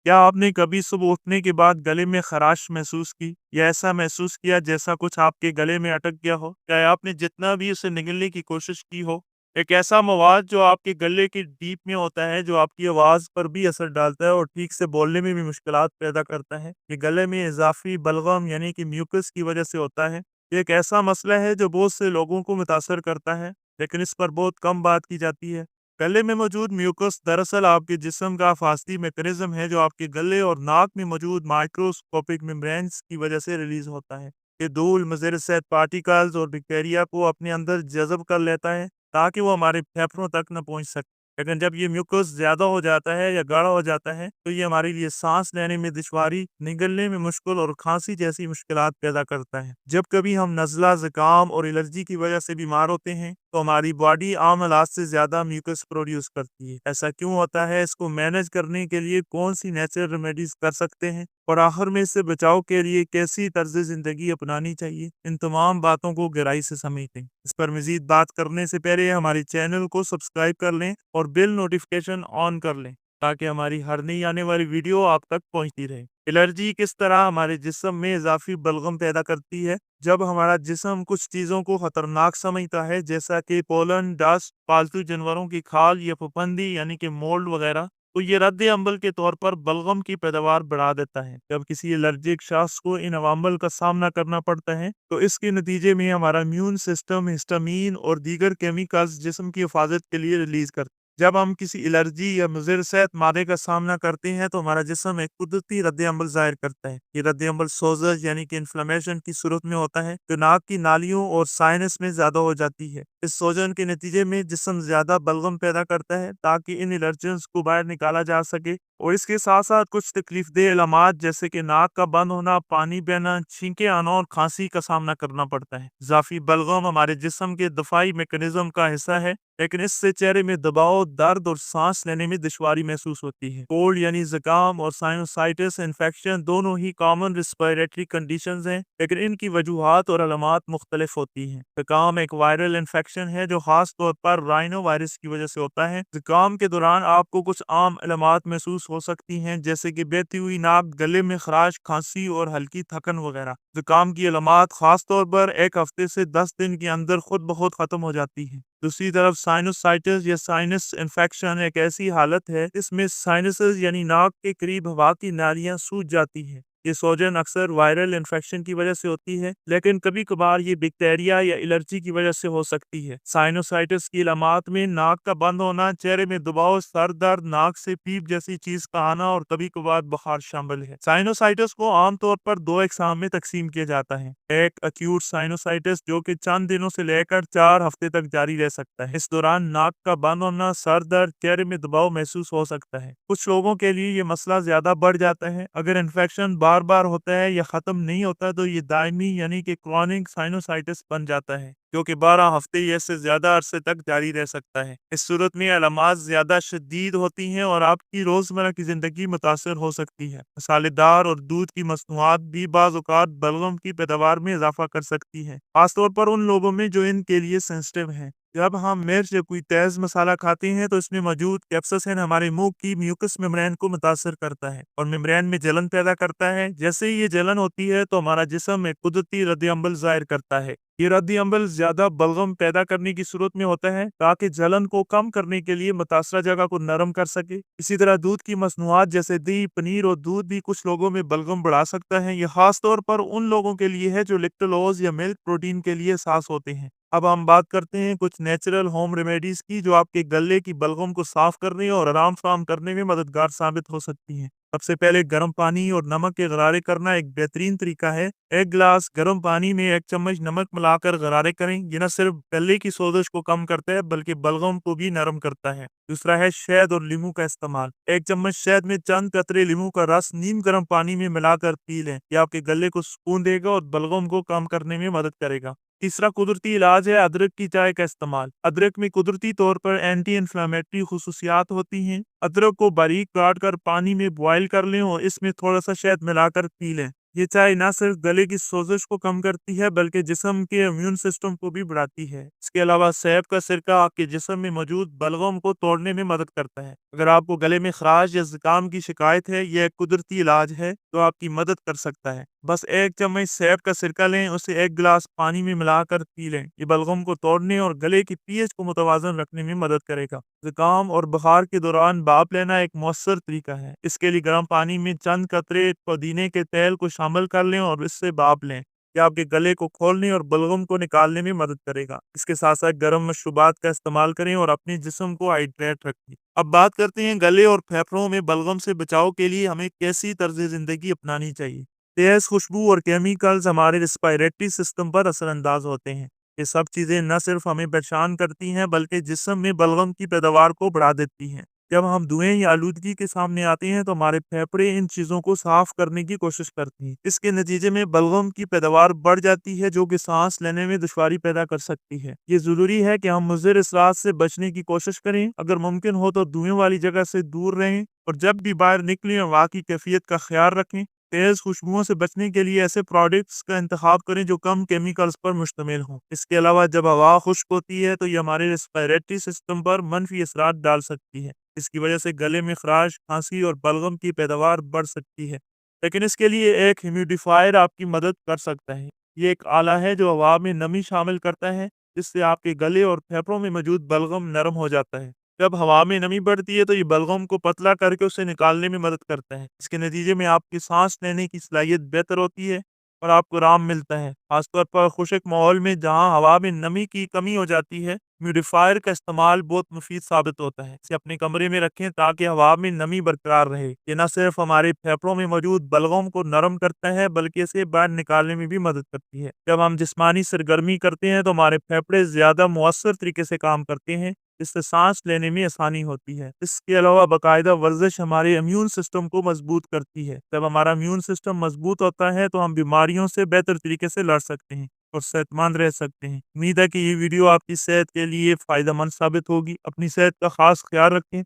क्या आपने कभी सुबह उठने के बाद गले में खराश महसूस की या ऐसा महसूस किया जैसा कुछ आपके गले में अटक गया हो? चाहे आपने जितना भी उसे निगलने की कोशिश की हो, एक ऐसा मवाद जो आपके गले के डीप में होता है, जो आपकी आवाज़ पर भी असर डालता है और ठीक से बोलने में भी मुश्किलात पैदा करता है। ये गले में इज़ाफ़ी बलगम यानी कि म्यूकस की वजह से होता है। ये एक ऐसा मसला है जो बहुत से लोगों को मुतासर करता है, लेकिन इस पर बहुत कम बात की जाती है। गले में मौजूद म्यूकस दरअसल आपके जिस्म का हिफाज़ती मैकेनिज्म है, जो आपके गले और नाक में मौजूद माइक्रोस्कोपिक मेम्ब्रेन्स की वजह से रिलीज होता है। ये धूल, मुज़र सेहत पार्टिकल्स और बैक्टीरिया को अपने अंदर जज़ब कर लेता है ताकि वो हमारे फेफड़ों तक न पहुंच सके। लेकिन जब ये म्यूकस ज़्यादा हो जाता है या गाढ़ा हो जाता है, तो ये हमारे लिए सांस लेने में दुश्वारी, निगलने में मुश्किल और खांसी जैसी मुश्किलात पैदा करता है। जब कभी हम नज़ला, ज़ुकाम और एलर्जी की वजह से बीमार होते हैं, तो हमारी बॉडी आम हालात से ज़्यादा म्यूकस प्रोड्यूस करती है। ऐसा क्यों होता है? इसको मैनेज करने के लिए कौन सी नेचुरल रेमेडीज कर सकते हैं और आखिर में इससे बचाव के लिए कैसी तर्ज ज़िंदगी अपनानी चाहिए? इन तमाम बातों को गहराई से समझते हैं। इस पर मज़ीद बात करने से पहले हमारे चैनल को सब्सक्राइब कर लें और बेल नोटिफिकेशन ऑन कर लें, ताकि हमारी हर नई आने वाली वीडियो आप तक पहुंचती रहे। एलर्जी किस तरह हमारे जिस्म में इजाफी बलगम पैदा करती है? जब हमारा जिस्म कुछ चीज़ों को खतरनाक समझता है, जैसा कि पोलन, डस्ट, पालतू जानवरों की खाल या फफूंदी यानी कि मोल्ड वगैरह, तो ये रद्द अमल के तौर पर बलगम की पैदावार बढ़ा देता है। जब किसी एलर्जिक शख्स को इन अवामल का सामना करना पड़ता है, तो इसके नतीजे में हमारा इम्यून सिस्टम हिस्टामीन और दीगर केमिकल्स जिस्म की हिफाजत के लिए रिलीज करता है। जब हम किसी एलर्जी या मुज़र सेहत मादे का सामना करते हैं, तो हमारा जिस्म एक कुदरती रद्द अमल ज़ाहिर करता है। ये रद्द अमल सोजश यानी कि इन्फ्लेमेशन की सूरत में होता है, जो नाक की नालियों और साइनस में ज़्यादा हो जाती है। इस सोजन के नतीजे में जिस्म ज़्यादा बलगम पैदा करता है ताकि इन एलर्जेंस को बाहर निकाला जा सके, और इसके साथ साथ कुछ तकलीफदेह अलामात जैसे कि नाक का बंद होना, पानी बहना, छींके आना और खांसी का सामना करना पड़ता है। इजाफी बलगम हमारे जिस्म के दफाई मैकेनिज्म का हिस्सा है, लेकिन इससे चेहरे में दबाव, दर्द और सांस लेने में दुश्वारी महसूस होती है। कोल्ड यानी जुकाम और साइनोसाइटिस इन्फेक्शन दोनों ही कॉमन रिस्पिरेटरी कंडीशंस हैं, लेकिन इनकी वजूहात और अलामात मुख्तलिफ होती हैं। जुकाम एक वायरल इन्फेक्शन है जो खास तौर पर राइनो वायरस की वजह से होता है। जुकाम के दौरान आपको कुछ आम अलामात महसूस हो सकती हैं, जैसे कि बहती हुई नाक, गले में खराश, खांसी और हल्की थकन वगैरह। जुकाम की अलामात खास तौर पर एक हफ्ते से 10 दिन के अंदर खुद ब खुद खत्म हो जाती है। दूसरी तरफ साइनोसाइटिस या साइनस इन्फेक्शन एक ऐसी हालत है इसमें साइनसेस यानी नाक के करीब हवा की नालियां सूज जाती हैं। ये सोजन अक्सर वायरल इन्फेक्शन की वजह से होती है, लेकिन कभी कभार ये बैक्टीरिया या एलर्जी की वजह से हो सकती है। साइनोसाइटिस की अलामात में नाक का बंद होना, चेहरे में दबाव, सर दर्द, नाक से पीप जैसी चीज का आना और कभी कभार बुखार शामिल है। साइनोसाइटिस को आमतौर पर दो अकसाम में तकसीम किया जाता है। एक अक्यूट साइनोसाइटिस जो कि चंद दिनों से लेकर 4 हफ्ते तक जारी रह सकता है। इस दौरान नाक का बंद होना, सर दर्द, चेहरे में दबाव महसूस हो सकता है। कुछ लोगों के लिए ये मसला ज्यादा बढ़ जाता है। अगर इन्फेक्शन बार बार होता है या खत्म नहीं होता, तो ये दायमी यानी कि क्रॉनिक साइनोसाइटिस बन जाता है, जो कि 12 हफ्ते या से ज्यादा अरसे तक जारी रह सकता है। इस सूरत में अलामात ज्यादा शदीद होती हैं और आपकी रोजमर्रा की जिंदगी मुतासर हो सकती है। मसालेदार और दूध की मसनूआत भी बाज़ औक़ात बलगम की पैदावार में इजाफा कर सकती है, खासतौर पर उन लोगों में जो इनके लिए सेंसिटिव हैं। जब हम मिर्च या कोई तेज मसाला खाते हैं, तो इसमें मौजूद कैप्साइसिन हमारे मुंह की म्यूकस मेम्ब्रेन को मुतासर करता है और मेम्ब्रेन में जलन पैदा करता है। जैसे ही ये जलन होती है, तो हमारा जिस्म एक कुदरती रद्द अमल जाहिर करता है। ये रद्द अमल ज्यादा बलगम पैदा करने की सूरत में होता है, ताकि जलन को कम करने के लिए मुतासरा जगह को नरम कर सके। इसी तरह दूध की मसनूआत जैसे दही, पनीर और दूध भी कुछ लोगों में बलगम बढ़ा सकता है। यह खास तौर पर उन लोगों के लिए है जो लैक्टोलोज या मिल्क प्रोटीन के लिए सास होते हैं। अब हम बात करते हैं कुछ नेचुरल होम रेमेडीज की, जो आपके गले की बलगम को साफ करने और आराम फराहम करने में मददगार साबित हो सकती हैं। सबसे पहले गर्म पानी और नमक के गरारे करना एक बेहतरीन तरीका है। एक गिलास गर्म पानी में 1 चम्मच नमक मिलाकर गरारे करें। ये न सिर्फ गले की सोजश को कम करता है, बल्कि बलगम को भी नरम करता है। दूसरा है शहद और नींबू का इस्तेमाल। 1 चम्मच शहद में चंद कतरे नींबू का रस नीम गर्म पानी में मिलाकर पी लें। यह आपके गले को सुकून देगा और बलगम को कम करने में मदद करेगा। तीसरा कुदरती इलाज है अदरक की चाय का इस्तेमाल। अदरक में कुदरती तौर पर एंटी इन्फ्लेमेटरी खुसूसियात होती हैं। अदरक को बारीक काट कर पानी में बॉयल कर लें और इसमें थोड़ा सा शहद मिलाकर पी लें। ये चाय ना सिर्फ गले की सोजिश को कम करती है बल्कि जिस्म के इम्यून सिस्टम को भी बढ़ाती है। इसके अलावा सेब का सिरका आपके जिस्म में मौजूद बलगम को तोड़ने में मदद करता है। अगर आपको गले में खराश या जुकाम की शिकायत है, यह एक कुदरती इलाज है तो आपकी मदद कर सकता है। बस 1 चम्मच सेब का सिरका लें, उसे 1 गिलास पानी में मिलाकर पी लें। ये बलगम को तोड़ने और गले की पीएच को मुतवाजन रखने में मदद करेगा। जुकाम और बुखार के दौरान भाप लेना एक मौसर तरीका है। इसके लिए गर्म पानी में चंद कतरे पुदीने के तेल को शामिल कर लें और इससे भाप लें। यह आपके गले को खोलने और बलगम को निकालने में मदद करेगा। इसके साथ साथ गर्म मशरूबात का इस्तेमाल करें और अपने जिस्म को हाइड्रेट रखें। अब बात करते हैं गले और फेफड़ों में बलगम से बचाव के लिए हमें कैसी तर्ज जिंदगी अपनानी चाहिए। तेज खुशबू और केमिकल्स हमारे रेस्पिरेटरी सिस्टम पर असरअंदाज होते हैं। ये सब चीजें न सिर्फ हमें परेशान करती हैं बल्कि जिस्म में बलगम की पैदावार को बढ़ा देती हैं। जब हम धुएं या आलूदगी के सामने आते हैं तो हमारे फेफड़े इन चीजों को साफ करने की कोशिश करती हैं। इसके नतीजे में बलगम की पैदावार बढ़ जाती है जो कि सांस लेने में दुश्वारी पैदा कर सकती है। ये जरूरी है कि हम मुज़र असरात से बचने की कोशिश करें। अगर मुमकिन हो तो धुएं वाली जगह से दूर रहें और जब भी बाहर निकलें हवा की कैफियत का ख्याल रखें। तेज खुशबुओं से बचने के लिए ऐसे प्रोडक्ट्स का इंतखाब करें जो कम केमिकल्स पर मुश्तमिल हों। इसके अलावा जब हवा खुश्क होती है तो ये हमारे रेस्पिरेटरी सिस्टम पर मनफी असरात डाल सकती है। इसकी वजह से गले में खराश, खांसी और बलगम की पैदावार बढ़ सकती है। लेकिन इसके लिए एक ह्यूमिडिफायर आपकी मदद कर सकता है। ये एक आला है जो हवा में नमी शामिल करता है, जिससे आपके गले और फेफड़ों में मौजूद बलगम नरम हो जाता है। जब हवा में नमी बढ़ती है तो ये बलगम को पतला करके उसे निकालने में मदद करता है। इसके नतीजे में आपकी सांस लेने की सलाहियत बेहतर होती है और आपको आराम मिलता है। खासतौर पर खुशक माहौल में जहां हवा में नमी की कमी हो जाती है, ह्यूमिडिफायर का इस्तेमाल बहुत मुफीद साबित होता है। इसे अपने कमरे में रखें ताकि हवा में नमी बरकरार रहे। ये न सिर्फ हमारे फेफड़ों में मौजूद बलगम को नरम करता है बल्कि इसे बाहर निकालने में भी मदद करती है। जब हम जिस्मानी सरगर्मी करते हैं तो हमारे फेफड़े ज्यादा मुअस्सर तरीके से काम करते हैं, इससे सांस लेने में आसानी होती है। इसके अलावा बाकायदा वर्जिश हमारे इम्यून सिस्टम को मजबूत करती है। जब हमारा इम्यून सिस्टम मजबूत होता है तो हम बीमारियों से बेहतर तरीके से लड़ सकते हैं और सेहतमंद रह सकते हैं। उम्मीद है कि ये वीडियो आपकी सेहत के लिए फायदेमंद साबित होगी। अपनी सेहत का खास ख्याल रखें।